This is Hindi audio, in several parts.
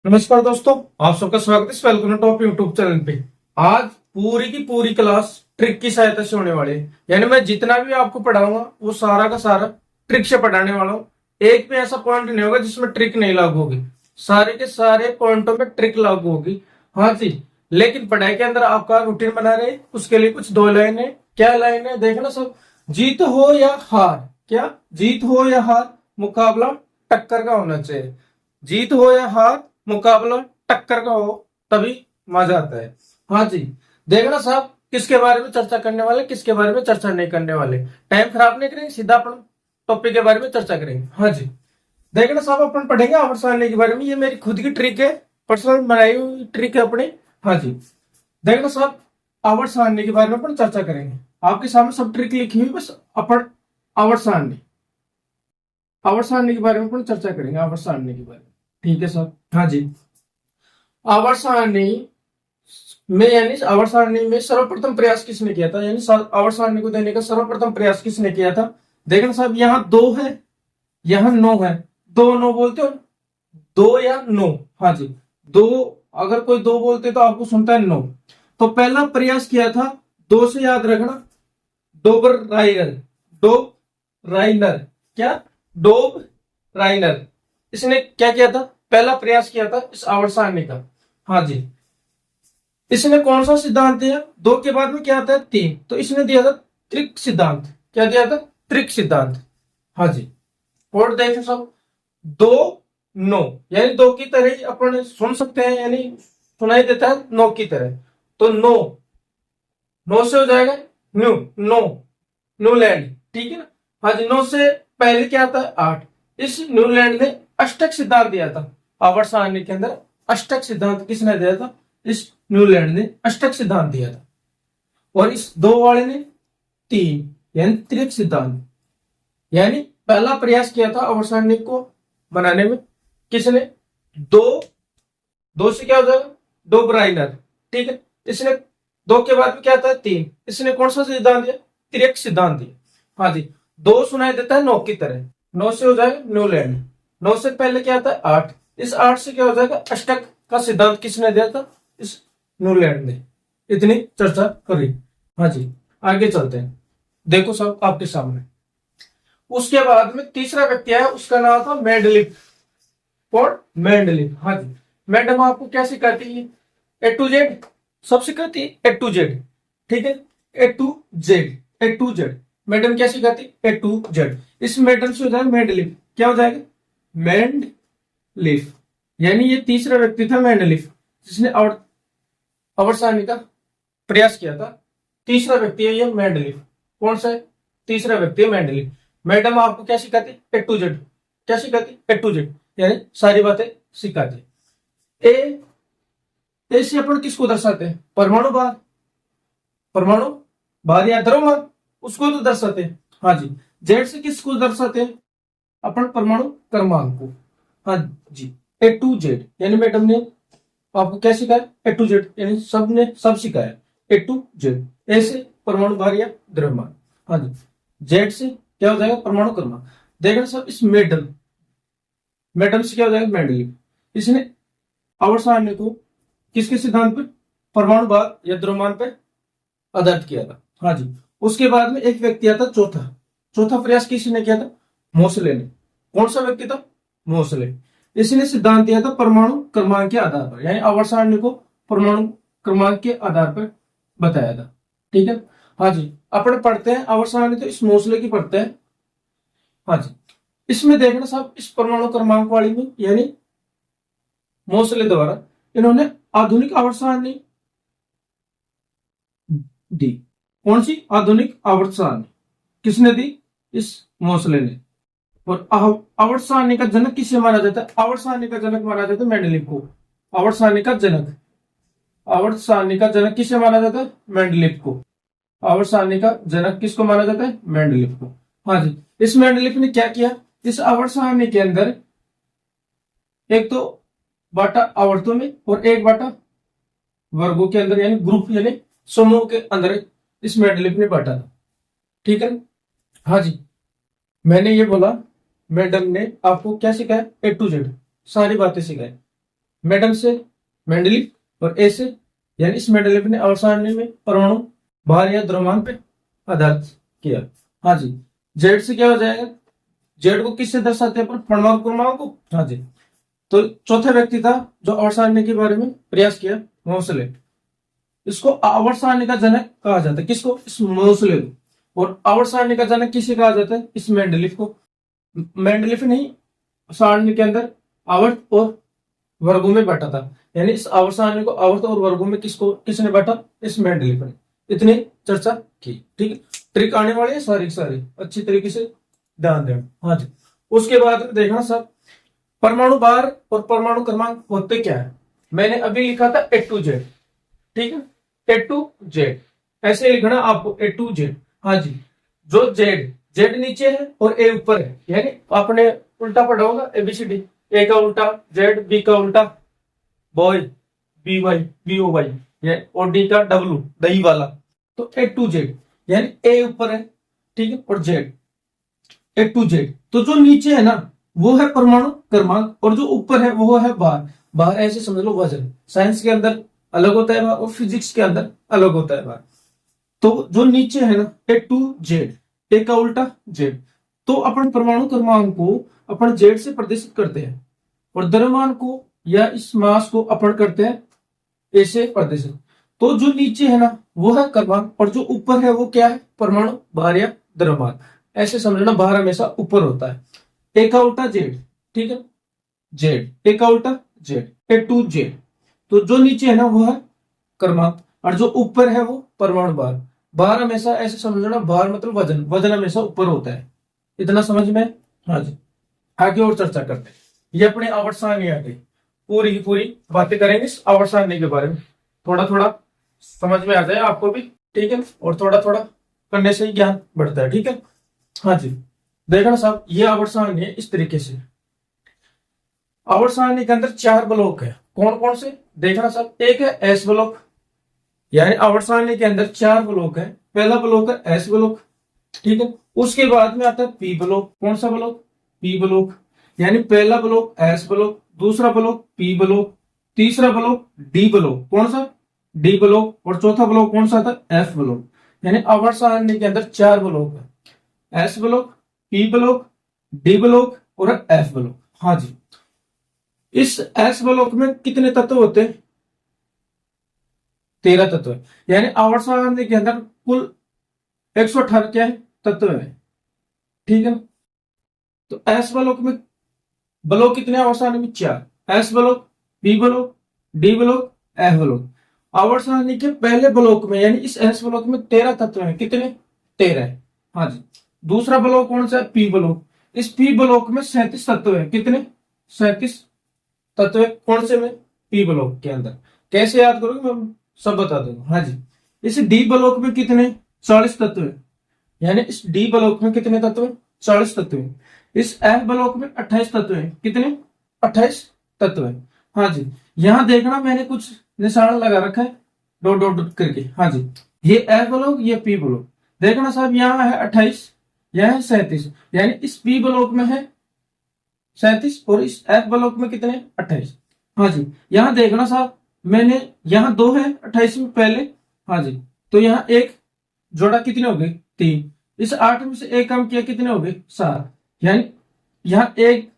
नमस्कार दोस्तों, आप सबका स्वागत है वेलकम टॉप यूट्यूब चैनल पे। आज पूरी की पूरी क्लास ट्रिक की सहायता से होने वाली है। यानी मैं जितना भी आपको पढ़ाऊंगा वो सारा का सारा ट्रिक से पढ़ाने वाला हूँ। एक भी ऐसा पॉइंट नहीं होगा जिसमें ट्रिक नहीं लागू होगी। सारे के सारे पॉइंटों में ट्रिक लागू होगी। हाँ जी, लेकिन पढ़ाई के अंदर आपका रूटीन बना रहे उसके लिए कुछ दो लाइन है। क्या लाइन है देखना सब। जीत हो या हार, क्या जीत हो या हार, मुकाबला टक्कर का होना चाहिए। जीत हो या हार, मुकाबला टक्कर का हो, तभी मजा आता है। हाँ जी, देखना साहब किसके बारे में चर्चा करने वाले, किसके बारे में चर्चा नहीं करने वाले। टाइम खराब नहीं करेंगे, सीधा अपन टॉपिक के बारे में चर्चा करेंगे। हाँ जी, देखना साहब अपन पढ़ेंगे आवर्त सारणी के बारे में। ये मेरी खुद की ट्रिक है, पर्सनल बनाई हुई ट्रिक है अपनी। हाँ जी, देखना साहब आवर्त सारणी के बारे में अपन चर्चा करेंगे। आपके सामने सब ट्रिक लिखी हुई, बस अपन आवर्त सारणी के बारे में अपन चर्चा करेंगे। आवर्त सारणी के बारे में, ठीक है सर। हाँ जी, आवर्त सारणी में यानी आवर्त सारणी में सर्वप्रथम प्रयास किसने किया था, यानी आवर्त सारणी को देने का सर्वप्रथम प्रयास किसने किया था। देखना साहब यहाँ दो है, यहाँ नो है। दो नो बोलते हो, दो या नो। हाँ जी, दो, अगर कोई दो बोलते तो आपको सुनता है नो। तो पहला प्रयास किया था, दो से याद रखना, डोबर राइनर। डोब राइनर, क्या डोब राइनर। इसने क्या किया था, पहला प्रयास किया था इस आवर्त सारणी का। हाँ जी, इसने कौन सा सिद्धांत दिया, दो के बाद में क्या आता है तीन, तो इसने दिया था त्रिक सिद्धांत। क्या दिया था, त्रिक सिद्धांत। हाँ जी, और देखो सब, दो नो यानी दो की तरह ही अपन सुन सकते हैं, यानी सुनाई देता है नो की तरह। तो नो, नो से हो जाएगा न्यू, नो न्यूलैंड, ठीक है ना। हाँ जी, नो से पहले क्या आता है आठ। इस न्यूलैंड ने अष्टक सिद्धांत दिया था आवर्त सारणी के अंदर। अष्टक सिद्धांत किसने दिया था, इस न्यूलैंड ने अष्टक सिद्धांत दिया था। और इस दो वाले ने तीन, यानी त्रिक सिद्धांत। यानी पहला प्रयास किया था आवर्त सारणी को बनाने में किसने, दो, दो से क्या हो जाएगा डोब्राइनर, ठीक है। इसने दो के बाद में क्या आता है तीन, इसने कौन सा सिद्धांत दिया, त्रिक सिद्धांत दिया। हाँ जी, दो सुनाई देता है नौ की तरह, नौ से हो जाएगा न्यूलैंड। नौ से पहले क्या आता है आठ, इस आठ से क्या हो जाएगा अष्टक का सिद्धांत किसने दिया था, इस न्यूलैंड ने। इतनी चर्चा करी। हाँ जी, आगे चलते हैं। देखो सब आपके सामने, उसके बाद में तीसरा व्यक्ति आया, उसका नाम था मेंडलीफ। और मेंडलीफ, हाँ जी, मैडम आपको क्या सिखाती है, ए टू जेड सब सिखाती है, ए टू जेड, ठीक है। A to Z, A to Z madam क्या सिखाती, ए टू जेड। इस मैडम से हो जाएगा मेंडलीफ, क्या हो जाएगा मेंडलीफ। यानी ये तीसरा व्यक्ति था मेंडलीफ, जिसने आवर्त सारणी का प्रयास किया था। तीसरा व्यक्ति है ये मेंडलीफ। कौन सा है, तीसरा व्यक्ति है मेंडलीफ। मैडम आपको क्या सिखाती, ए टू जेड, क्या सिखाती, ए टू जेड, यानी सारी बातें सिखाती। ए, ए से अपन किसको दर्शाते हैं, परमाणु भार, परमाणु भार या द्रव्यमान, उसको तो दर्शाते हैं। हाँ जी, जेड से किसको दर्शाते हैं, अपन परमाणु क्रमांक को। हाँ जी, ए टू जेड, यानी मैडम ने आपको क्या सिखाया, ए टू जेड, यानी सबने सब सिखाया ए टू जेड। ए से परमाणु भार या द्रव्यमान, हाँ जी, जेड से क्या हो जाएगा परमाणु क्रमांक। देखना सब, इस मेडल, मैडम से क्या हो जाएगा मेंडलीफ। इसने आवर्त सारणी को किसके सिद्धांत पर, परमाणु भार या द्रव्यमान पर आधारित किया था। हाँ जी, उसके बाद में एक व्यक्ति आता चौथा। चौथा प्रयास किसने किया था, मोसले ने। कौन सा व्यक्ति था, मोसले। इसने सिद्धांत दिया था परमाणु क्रमांक के आधार पर, यानी आवर्त सारणी को परमाणु क्रमांक के आधार पर बताया था, ठीक है। हाँ जी, अपन पढ़ते हैं आवर्त सारणी तो इस मोसले की पढ़ते हैं। हाँ जी, इसमें देखना साहब, इस परमाणु क्रमांक वाली में यानी मोसले द्वारा इन्होंने आधुनिक आवर्त सारणी दी। कौन सी आधुनिक आवर्त सारणी किसने दी, इस मोसले ने। और आवर्त सारणी का जनक किसे माना जाता है, आवर्त सारणी का जनक माना जाता है मेंडलीफ को। आवर्त सारणी का जनक, आवर्त सारणी का जनक किसे माना जाता है, मेंडलीफ को। आवर्त सारणी का जनक किसको माना जाता है, मेंडलीफ को। हाँ जी, इस मेंडलीफ ने क्या किया, इस आवर्त सारणी के अंदर एक तो बांटा आवर्तों में और एक बांटा वर्गों के अंदर, यानी ग्रुप यानी समूह के अंदर इस मेंडलीफ ने बांटा था, ठीक है। हाँ जी, मैंने ये बोला मैडम ने आपको क्या सिखाया, ए टू जेड सारी बातें सिखाई। मैडम से मेंडलीफ और ए से, यानी इस मेंडलीफ ने आवर्त सारणी में परमाणु भार या द्रव्यमान पे आधारित किया। हाँ जी। जेड से क्या हो जाएगा, जेड को किससे दर्शाते हैं अपन, परमाणु क्रमांक को। हाँ जी। तो चौथा व्यक्ति था जो आवर्त सारणी के बारे में प्रयास किया, मोसले। इसको आवर्त सारणी का जनक कहा जाता है, किसको, इस मोसले को। और आवर्त सारणी का जनक किसे कहा जाता है, इस मेंडलीफ को। मेंडलीफ ने ही सारणी के अंदर आवर्त और वर्गों में बांटा था, यानी इस आवर्त सारणी को आवर्त और वर्गों में किसने बांटा, इस मेंडलीफ ने। इतनी चर्चा की। ठीक है, ट्रिक आने वाली है सारी सारी, अच्छी तरीके से ध्यान देना। हाँ जी। उसके बाद देखना सब, परमाणु भार और परमाणु क्रमांक होते क्या है। मैंने अभी लिखा था ए टू जेड, ठीक है, ए टू जेड ऐसे लिखना आपको, ए टू जेड। हाँ जी। जो जेड, जेड नीचे है और ए ऊपर है, यानी आपने उल्टा पढ़ा होगा, एबीसीडी, ए का उल्टा जेड, बी का उल्टा boy, B Y, B O Y, और डी का डब्लू, दही वाला। तो ए टू जेड यानी ए ऊपर है, ठीक है, और जेड, ए टू जेड। तो जो नीचे है ना वो है परमाणु क्रमांक, और जो ऊपर है वो है भार। भार ऐसे समझ लो वजन, साइंस के अंदर अलग होता है भार और फिजिक्स के अंदर अलग होता है भार। तो जो नीचे है ना ए टू जेड, ए का उल्टा जेड, तो अपन परमाणु क्रमांक को अपन जेड से प्रदर्शित करते हैं, और द्रव्यमान को या इस मास को अपन करते हैं ए से प्रदर्शित। तो जो नीचे है ना वो है क्रमांक, और जो ऊपर है वो क्या है, परमाणु भार या द्रव्यमान। ऐसे समझना, भार हमेशा ऊपर होता है। ए का उल्टा जेड, ठीक है, जेड, ए का उल्टा जेड, ए टू जेड। तो जो नीचे है ना वो है क्रमांक, और जो ऊपर है वो परमाणु भार। भार हमेशा ऐसे समझना, भार मतलब वजन, वजन हमेशा ऊपर होता है। इतना समझ में। हाँ जी। आगे और चर्चा करते हैं। ये अपनी आवर्त सारणी आ गई, पूरी की पूरी बातें करेंगे इस आवर्त सारणी के बारे में। थोड़ा थोड़ा समझ में आ जाए आपको भी, ठीक है, और थोड़ा थोड़ा करने से ही ज्ञान बढ़ता है। ठीक है। हाँ जी। देखना साहब, ये आवर्त सारणी है इस तरीके से। आवर्त सारणी के अंदर 4 ब्लॉक है। कौन कौन से, देखना साहब। एक है एस ब्लॉक, यानी आवर्त सारणी के अंदर 4 ब्लॉक है। पहला ब्लॉक है एस ब्लॉक, ठीक है। उसके बाद में आता है पी ब्लॉक। कौन सा ब्लॉक, पी ब्लॉक, यानी पहला ब्लॉक एस ब्लॉक, दूसरा ब्लॉक पी ब्लॉक, तीसरा ब्लॉक डी ब्लॉक। कौन सा, डी ब्लॉक, और चौथा ब्लॉक कौन सा था, एफ ब्लॉक। यानी आवर्त सारणी के अंदर 4 ब्लॉक है, S block, P block, D block और एफ ब्लॉक। हाँ जी। इस एस ब्लॉक में कितने तत्व होते हैं, 13 तत्व है। यानी आवर्त सारणी के अंदर कुल 118 क्या है, तत्व है। ठीक है। तो एस ब्लॉक में ब्लॉक कितने आवर्त सारणी में, 4, S block, P block, D block, F block. आवर्त सारणी के पहले ब्लॉक में, यानी इस एस ब्लॉक में 13 तत्व हैं। कितने, 13 है। हाँ जी। दूसरा ब्लॉक कौन सा है, पी ब्लॉक। इस पी ब्लॉक में 37 तत्व है। कितने, 37 तत्व है। कौन से में, पी ब्लॉक के अंदर। कैसे याद करोगे मैं सब बता दूंगा। हाँ जी। इस डी ब्लॉक में कितने, 40 तत्व है। यानी इस डी ब्लॉक में कितने तत्व है, 40 तत्व है। इस एफ ब्लॉक में 28 तत्व है। कितने, 28 तत्व है। हाँ जी। यहां देखना मैंने कुछ निशान लगा रखा है, डॉट डॉट डॉट करके। हाँ जी। ये एफ ब्लॉक, ये पी ब्लॉक। देखना साहब, यहाँ है 28, यह है 37, यानी इस पी ब्लॉक में है 37 और इस एफ ब्लॉक में कितने, 28। हाँ जी। यहाँ देखना साहब, मैंने यहाँ 2 है 28 में पहले। हाँ जी। तो यहाँ एक जोड़ा, कितने हो गए, 3। इस 8 में से एक कम किया, कितने हो गए, 7। यानी यहाँ एक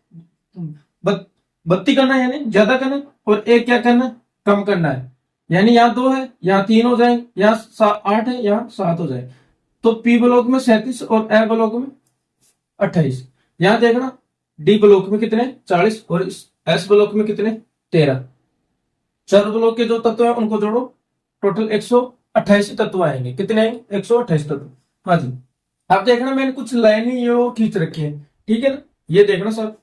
बत्ती करना है, यानी ज्यादा करना, और एक क्या करना, कम करना है। यानी यहाँ 2 है, यहाँ 3 हो जाए, यहाँ 8 है, यहाँ 7 हो जाए। तो पी ब्लॉक में 37 और ए ब्लॉक में 28। यहाँ देखना, डी ब्लॉक में कितने, 40, और इस एस ब्लॉक में कितने, 13। 4 ब्लॉक के जो तत्व है उनको जोड़ो, टोटल 128 तत्व आएंगे। कितने आएंगे, 128 तत्व। हाँ जी। अब देखना, मैंने कुछ लाइनें ये खींच रखी है, ठीक है ना। ये देखना सब,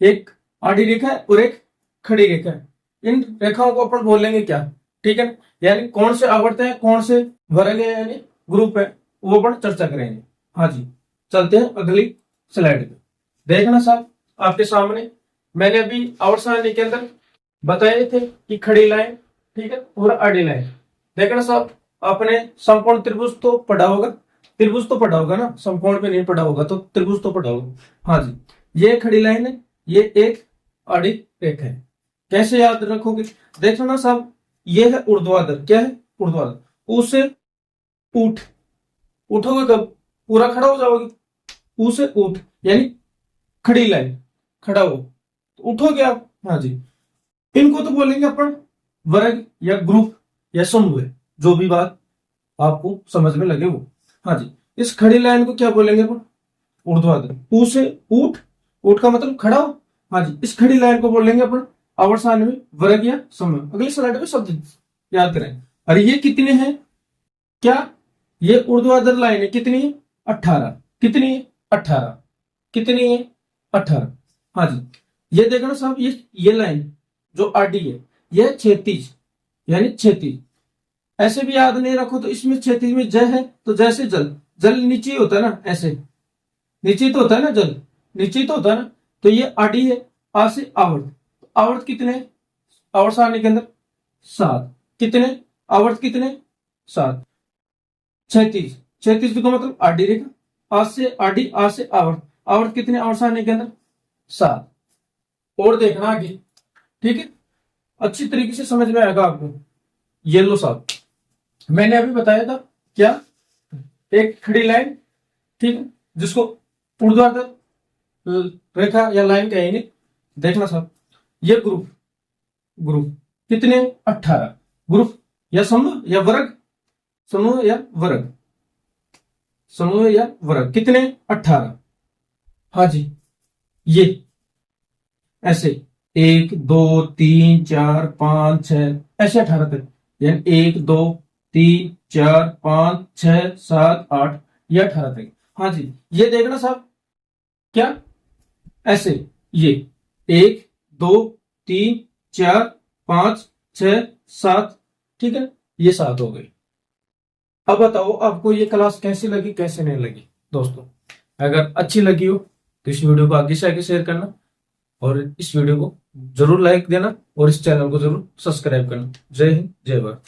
एक आड़ी रेखा है और एक खड़ी रेखा है। इन रेखाओं को अपन बोलेंगे क्या, ठीक है ना। यानी कौन से आवर्त है, कौन से वर्ग है, यानी ग्रुप है, वो अपन चर्चा करेंगे। हाँ जी। चलते हैं अगली स्लाइड पे। देखना साहब, आपके सामने मैंने अभी आवर्त सारणी के अंदर बताए थे कि खड़ी लाइन, ठीक है, और आड़ी लाइन। देखना साहब, आपने समकोण त्रिभुज तो पढ़ा होगा, त्रिभुज तो पढ़ा होगा ना, समकोण पे नहीं पढ़ा होगा तो त्रिभुज तो पढ़ा होगा। हाँ जी। ये खड़ी लाइन है, ये एक आड़ी रेखा है। कैसे याद रखोगे? देखो ना साहब, ये है ऊर्ध्वाधर। क्या है? ऊर्ध्वाधर। उसे ऊठ, उठोगे कब? पूरा खड़ा हो जाओगे। उसे ऊठ यानी खड़ी लाइन, खड़ा हो तो उठोगे आप। हाँ जी। इनको तो बोलेंगे अपन वर्ग या ग्रुप या समूह, जो भी बात आपको समझ में लगे वो। हाँ जी। इस खड़ी लाइन को क्या बोलेंगे अपन? ऊर्ध्वाधर। ऊ से ऊठ, ऊठ का मतलब खड़ा हो। हाँ जी। इस खड़ी लाइन को बोलेंगे अपन आवर्त सारणी में वर्ग या समूह। अगली स्लाइड में शब्द याद करें। और ये कितने हैं? क्या ये ऊर्ध्वाधर लाइन है? कितनी है? 18। कितनी है? 18। कितनी है? 18। हाँ जी। ये देखो ना साहब, ये लाइन जो आडी है, यह क्षैतिज यानी क्षैतिज। ऐसे भी याद नहीं रखो तो इसमें क्षैतिज में जय है, तो जैसे जल, जल नीचे होता है ना, ऐसे नीचे तो होता है ना, जल नीचे तो होता है ना। तो ये आडी है, आ से आवर्त। आवर्त कितने हैं? आवर्त सारणी के अंदर 7। कितने आवर्त? कितने? 7। क्षैतिज, क्षैतिज का मतलब आडी रेखा। आ से आडी, आ से आवर्त। आवर्त कितने आवर्त सारणी के अंदर? 7। और देखना आगे, ठीक है? अच्छी तरीके से समझ में आएगा आपको। ये लो साहब, मैंने अभी बताया था क्या, एक खड़ी लाइन, ठीक है, जिसको ऊर्ध्वाधर रेखा या लाइन कहेंगे। देखना साहब, ये ग्रुप, ग्रुप कितने? 18। ग्रुप या समूह या वर्ग, समूह या वर्ग, समूह या वर्ग कितने? 18। हाँ जी। ये ऐसे 1 2 3 4 5 6 ऐसे 18 तक, यानी 1 2 3 4 5 6 7 8, ये 18 तक। हाँ जी। ये देखना साहब, क्या ऐसे, ये 1 2 3 4 5 6 7, ठीक है, ये 7 हो गई। अब बताओ आपको ये क्लास कैसी लगी, कैसे नहीं लगी? दोस्तों, अगर अच्छी लगी हो तो इस वीडियो को आगे से आगे शेयर करना, और इस वीडियो को जरूर लाइक देना, और इस चैनल को जरूर सब्सक्राइब करना। जय हिंद, जय भारत।